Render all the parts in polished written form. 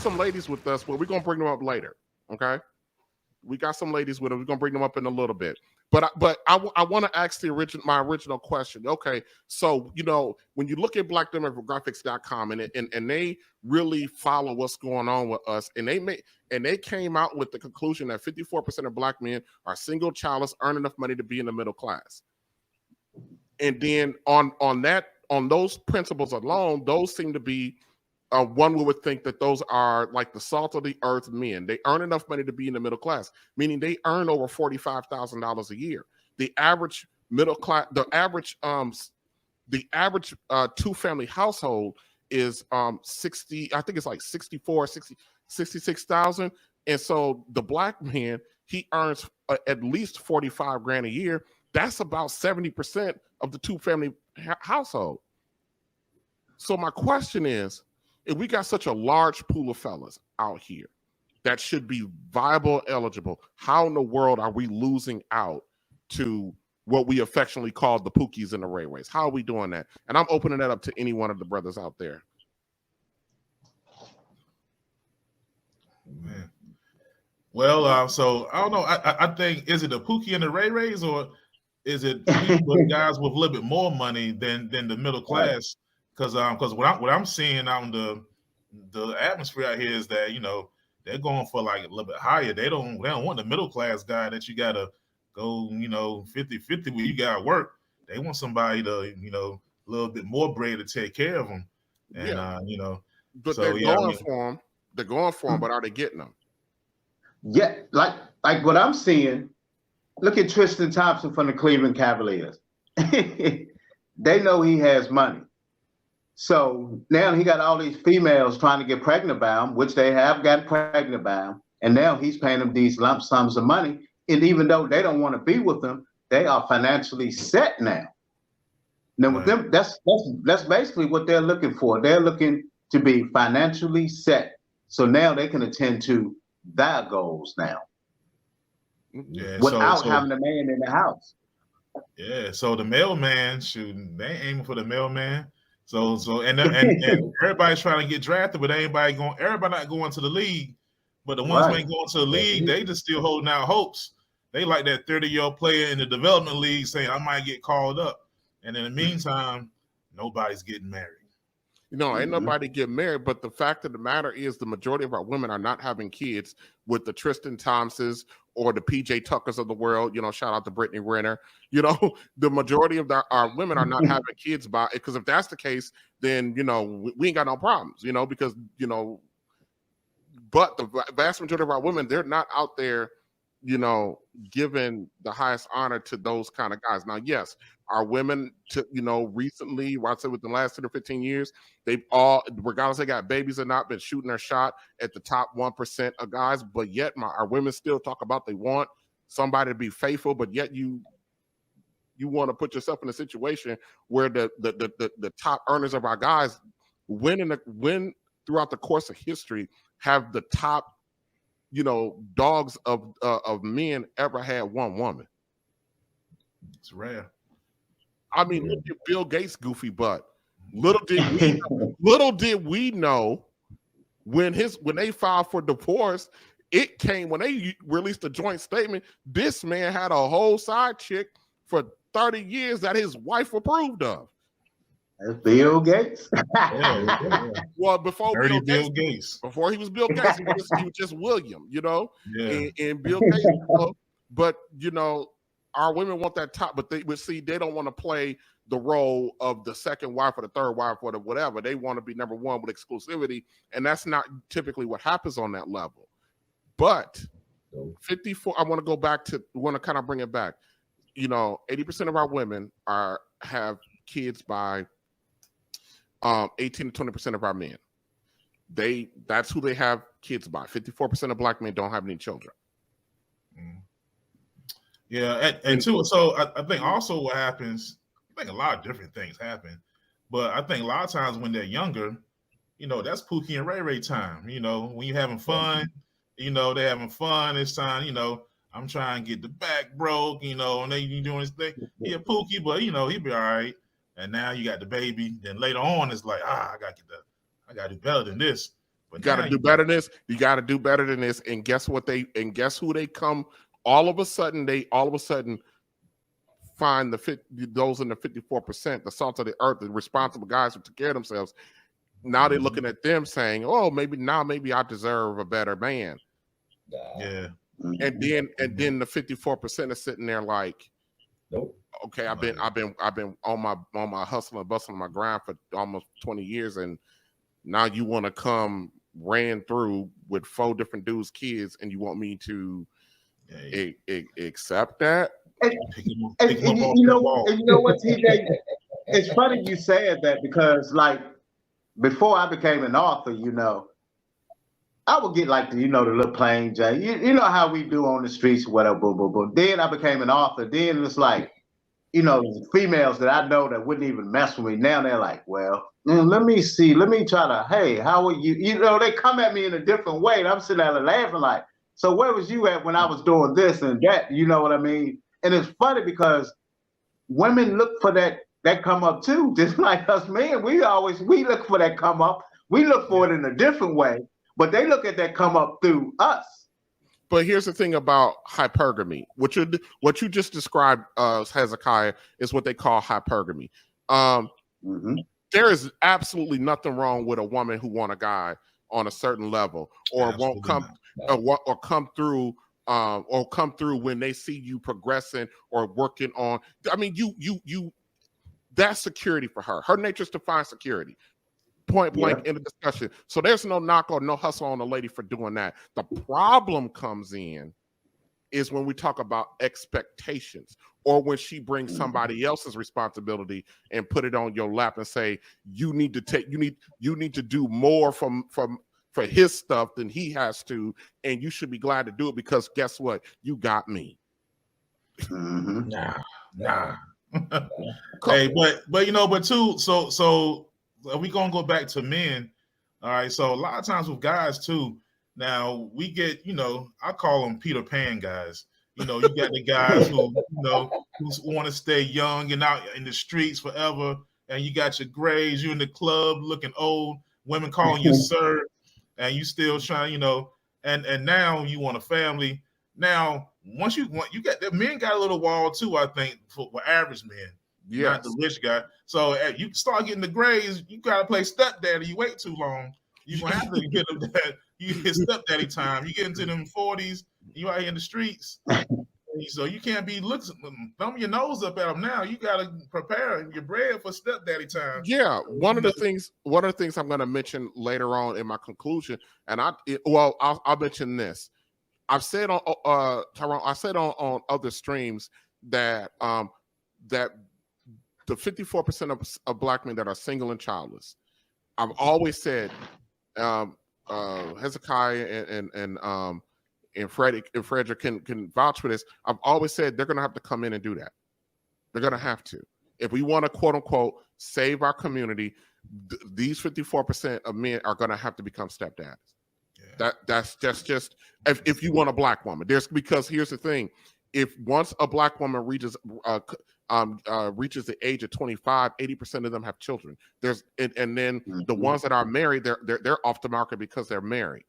some ladies with us, but we're gonna bring them up later. Okay, we got some ladies with us. We're gonna bring them up in a little bit. But I want to ask my original question. Okay, so when you look at blackdemographics.com and they really follow what's going on with us, and they came out with the conclusion that 54% of black men are single, childless, earn enough money to be in the middle class. And then on those principles alone, those seem to be one would think that those are like the salt of the earth men. They earn enough money to be in the middle class, meaning they earn over $45,000 a year. The average middle class, the average two-family household is 60. I think it's like 66,000. And so the black man, he earns at least 45 grand a year. That's about 70% of the two-family household. So my question is, if we got such a large pool of fellas out here that should be viable, eligible, how in the world are we losing out to what we affectionately call the Pookies and the Ray Rays? How are we doing that? And I'm opening that up to any one of the brothers out there. Man. Well, so I don't know. I think, is it the Pookie and the Ray Rays, or is it people, guys with a little bit more money than the middle class? Because what I'm seeing out in the atmosphere out here is that they're going for like a little bit higher. They don't want the middle class guy that you gotta go 50-50 where you gotta work. They want somebody to a little bit more bread to take care of them. And but so, they're going for them. They're going for them, but are they getting them? Yeah, like what I'm seeing. Look at Tristan Thompson from the Cleveland Cavaliers. They know he has money. So now he got all these females trying to get pregnant by him, which they have gotten pregnant by him. And now he's paying them these lump sums of money. And even though they don't want to be with them, they are financially set now. Now with them, that's basically what they're looking for. They're looking to be financially set. So now they can attend to their goals now. Yeah, without having a man in the house. Yeah, so the mailman, they aiming for the mailman. So and everybody's trying to get drafted, but everybody not going to the league. But the ones who ain't going to the league, they just still holding out hopes. They like that 30-year-old player in the development league saying, I might get called up. And in the meantime, nobody's getting married. Ain't nobody getting married, but the fact of the matter is the majority of our women are not having kids with the Tristan Thompsons or the PJ Tuckers of the world. Shout out to Brittany Renner. The majority of our women are not having kids by it, because if that's the case, then we ain't got no problems. Because but the vast majority of our women, they're not out there giving the highest honor to those kind of guys. Now, yes, our women, recently, I'd say within the last 10 or 15 years, they've all, regardless they got babies or not, been shooting their shot at the top 1% of guys. But yet, our women still talk about they want somebody to be faithful, but yet you want to put yourself in a situation where the top earners of our guys win throughout the course of history have the top dogs of men ever had one woman. It's rare. I mean, look at Bill Gates' goofy butt. Little did we know when they filed for divorce, it came when they released a joint statement. This man had a whole side chick for 30 years that his wife approved of. That's Bill Gates. Well, before Bill Gates, before he was Bill Gates, he was just William, Yeah. and Bill Gates. But our women want that top, but they don't want to play the role of the second wife or the third wife or whatever. They want to be number one with exclusivity, and that's not typically what happens on that level. But 54, I want to go back to, want to kind of bring it back. 80% of our women have kids by 18 to 20% of our men. That's who they have kids by. 54% of black men don't have any children. Yeah, and too. So I think also what happens, I think a lot of different things happen, but I think a lot of times when they're younger, that's Pookie and Ray Ray time. When you're having fun, they're having fun. It's time, I'm trying to get the back broke, and they doing this thing. Yeah, Pookie, but he'll be all right. And now you got the baby. Then later on, it's like, I gotta do better than this. You got to do better than this. You got to do better than this. And guess what? Guess who they come. All of a sudden find those in the 54%, the salt of the earth, the responsible guys who took care of themselves. Now they're looking at them saying, "Oh, maybe I deserve a better man." Yeah. And then the 54% is sitting there like, nope. Okay, I've been on my hustle and bustle on my grind for almost 20 years, and now you want to come ran through with 4 different dudes' kids, and you want me to accept that? And you know what, TJ? It's funny you said that because, like, before I became an author, I would get like the little plain Jane. You know how we do on the streets, whatever, boo. Then I became an author. Then it's like, females that I know that wouldn't even mess with me. Now they're like, well, let me see. Let me try to, hey, how are you? They come at me in a different way. And I'm sitting there laughing like, so where was you at when I was doing this and that? You know what I mean? And it's funny because women look for that come up too, just like us men. We look for that come up. We look for it in a different way, but they look at that come up through us. But here's the thing about hypergamy. What you just described, Hezekiah, is what they call hypergamy. There is absolutely nothing wrong with a woman who want a guy on a certain level, or won't come, or come through when they see you progressing or working on. I mean, you. That's security for her. Her nature is to find security. Point blank in the discussion. So there's no knock or no hustle on the lady for doing that. The problem comes in is when we talk about expectations, or when she brings somebody else's responsibility and put it on your lap and say, you need to do more for his stuff than he has to, and you should be glad to do it because guess what? You got me. Nah. Hey, but too, so we gonna go back to men. All right. So a lot of times with guys too, now we get, I call them Peter Pan guys. You got the guys who want to stay young and out in the streets forever. And you got your grays, you in the club looking old, women calling you sir, and you still trying, and now you want a family. Now, once you got the men got a little wall too, I think, for average men. Not the rich guy. So you start getting the grays, you gotta play stepdaddy. You wait too long, you're gonna have to get them that. You get stepdaddy time. You get into them 40s, you out here in the streets. So you can't be thumb your nose up at them now. You gotta prepare your bread for stepdaddy time. Yeah, one of the things I'm gonna mention later on in my conclusion, and I'll mention this. I've said on Tyrone, I said on other streams that that the 54% of Black men that are single and childless, I've always said, Hezekiah and Frederick can vouch for this. I've always said they're going to have to come in and do that. They're going to have to. If we want to quote unquote save our community, these 54% of men are going to have to become stepdads. Yeah. That's just if you want a Black woman. Because here's the thing: if once a Black woman reaches the age of 25, 80% of them have children. And then the ones that are married, they're off the market because they're married.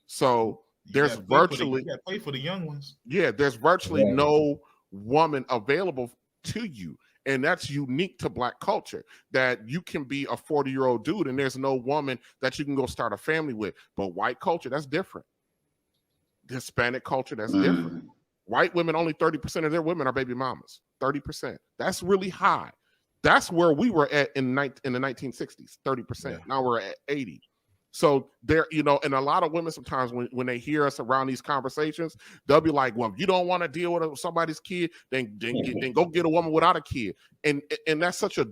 So there's virtually you gotta pay for the young ones. Yeah, there's virtually no woman available to you. And that's unique to Black culture, that you can be a 40-year-old dude and there's no woman that you can go start a family with. But white culture, that's different. Hispanic culture, that's different. White women, only 30% of their women are baby mamas. 30%. That's really high. That's where we were at in the 1960s, 30%. Yeah. Now we're at 80. So there, and a lot of women sometimes when they hear us around these conversations, they'll be like, well, if you don't want to deal with somebody's kid, then go get a woman without a kid. And that's such a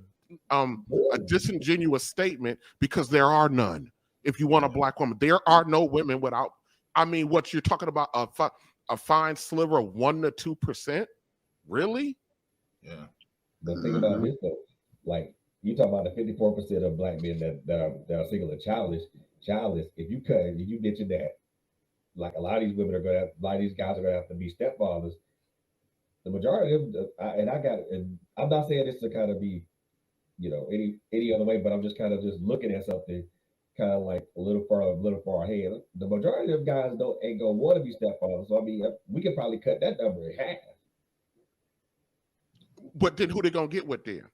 disingenuous statement, because there are none. If you want a Black woman, there are no women without, what you're talking about, a fine sliver of 1% to 2%? Really? Yeah. The thing about this though, like you talk about the 54% of Black men that are single and childless. If you mention that, like a lot of these women a lot of these guys are gonna have to be stepfathers. The majority of them, and I'm not saying this to kind of be, any other way, but I'm just kind of just looking at something. kind of like a little far ahead. The majority of guys ain't gonna want to be stepfathers. So I mean, we could probably cut that number in half. But then who they gonna get with then?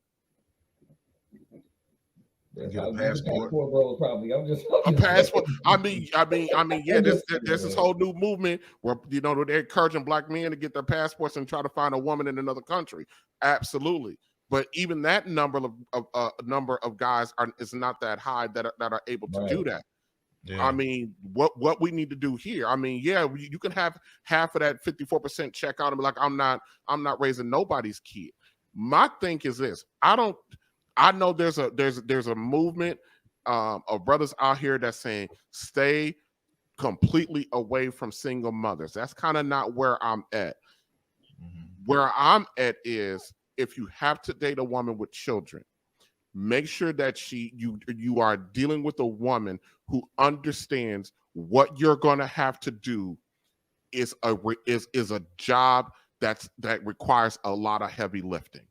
That's Get a how passport. bro, probably. I'm just A passport. I mean, yeah. There's this whole new movement where they're encouraging black men to get their passports and try to find a woman in another country. Absolutely. But even that number of guys is not that high that are able to do that. Yeah. I mean, what we need to do here. I mean, yeah, you can have half of that 54% check out and be like, I'm not raising nobody's kid. My thing is this: I know there's a movement of brothers out here that's saying stay completely away from single mothers. That's kind of not where I'm at. Mm-hmm. Where I'm at is if you have to date a woman with children, make sure that you are dealing with a woman who understands what you're going to have to do is a job that requires a lot of heavy lifting.